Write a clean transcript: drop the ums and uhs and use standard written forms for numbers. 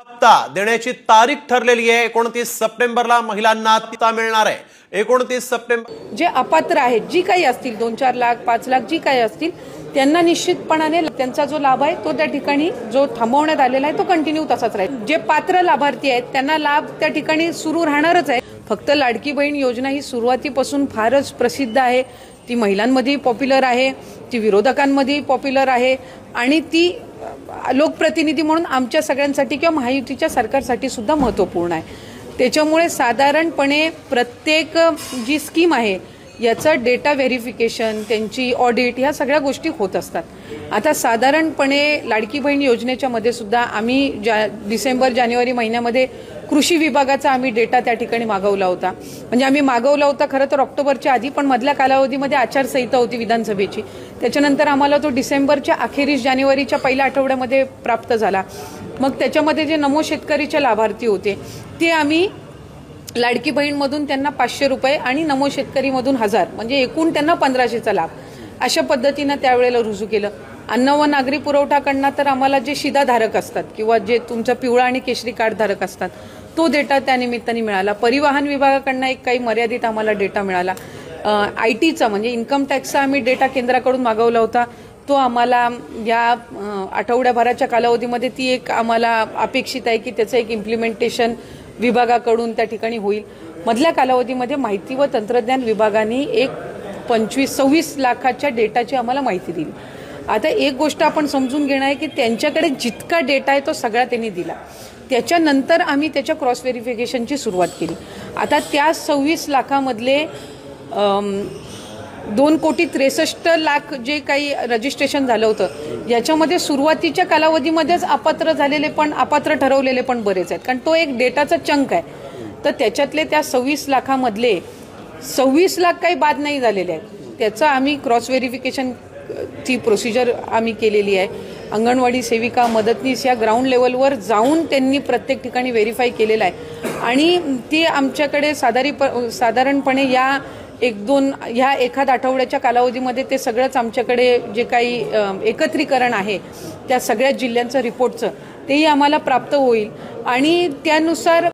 हप्ता देण्याची तारीख ठरलेली आहे। 29 सप्टेंबरला महिलांना हप्ता मिळणार आहे। 29 सप्टेंबर जे अपात्र आहेत, जी काही असतील 2-4 लाख 5 लाख जी काही असतील, त्यांना निश्चितपणाने त्यांचा जो लाभ आहे तो त्या ठिकाणी जो थांबवण्यात आलेला आहे तो कंटिन्यू तसाच राहील। जे पात्र लाभार्थी आहेत त्यांना लाभ त्या ठिकाणी सुरू राहणारच आहे। फक्त लाडकी बहीण योजना ही सुरुवातीपासून फारच प्रसिद्ध आहे, ती महिलांमध्ये पॉप्युलर आहे, ती विरोधकांमध्ये पॉप्युलर आहे आणि ती लोकप्रतिनिधी म्हणून आमच्या सगळ्यांसाठी किंवा महायुतीच्या सरकारसाठी सुद्धा महत्त्वपूर्ण आहे। त्याच्यामुळे साधारणपणे प्रत्येक जी स्कीम आहे याचं डेटा व्हेरिफिकेशन, त्यांची ऑडिट, ह्या सगळ्या गोष्टी होत असतात। आता साधारणपणे लाडकी बहीण योजनेच्या मध्ये सुद्धा आम्ही डिसेंबर-जानेवारी महिन्यामध्ये कृषी विभागाचा आम्ही डेटा त्या ठिकाणी मागवला होता। म्हणजे आम्ही मागवला होता खरं तर ऑक्टोबरच्या आधी, पण मधल्या कालावधीमध्ये आचारसंहिता होती विधानसभेची, त्याच्यानंतर आम्हाला तो डिसेंबरच्या अखेरीस जानेवारीच्या पहिल्या आठवड्यामध्ये प्राप्त झाला। मग त्याच्यामध्ये जे नमो शेतकरीचे लाभार्थी होते ते आम्ही लाडकी बहीणमधून त्यांना 500 रुपये आणि नमो शेतकरीमधून 1000, म्हणजे एकूण त्यांना 1500चा लाभ अशा पद्धतीनं त्यावेळेला रुजू केलं। अन्न व नागरी पुरवठाकडनं तर आम्हाला जे शिधाधारक असतात किंवा जे तुमचं पिवळा आणि केशरी कार्ड धारक असतात तो डेटा त्या निमित्ताने मिळाला। परिवहन विभागाकडनं एक काही मर्यादित आम्हाला डेटा मिळाला। IT चा म्हणजे इन्कम टॅक्सचा आम्ही डेटा केंद्राकडून मागवला होता, तो आम्हाला या आठवड्याभराच्या कालावधीमध्ये ती एक आम्हाला अपेक्षित आहे की त्याचं एक इम्प्लिमेंटेशन विभागाकडून त्या ठिकाणी होईल। मधल्या कालावधीमध्ये माहिती व तंत्रज्ञान विभागाने एक 25-26 लाखाच्या डेटाची आम्हाला माहिती दिली। आता एक गोष्ट आपण समजून घेणं आहे की त्यांच्याकडे जितका डेटा आहे तो सगळा त्यांनी दिला, त्याच्यानंतर आम्ही त्याच्या क्रॉस व्हेरिफिकेशनची सुरुवात केली। आता त्या 26 लाखामधले 2,63,00,000 जे काही रजिस्ट्रेशन झालं होतं याच्यामध्ये सुरुवातीच्या कालावधीमध्येच अपात्र झालेले पण अपात्र ठरवलेले पण बरेच आहेत, कारण तो एक डेटाचा चंक आहे। तर त्याच्यातले त्या 26 लाखामधले 26 लाख काही बाद नाही झालेले आहेत, त्याचं आम्ही क्रॉस व्हेरिफिकेशन ची प्रोसिजर आम्ही केलेली आहे। अंगणवाडी सेविका, मदतनीस या ग्राउंड लेवलवर जाऊन त्यांनी प्रत्येक ठिकाणी व्हेरीफाय केलेलं आहे आणि ते आमच्याकडे साधारणपणे या 1-2 ह्या एखाद आठवड्याच्या कालावधीमध्ये ते सगळंच आमच्याकडे जे काही एकत्रीकरण आहे त्या सगळ्या जिल्ह्यांचं रिपोर्टचं तेही आम्हाला प्राप्त होईल आणि त्यानुसार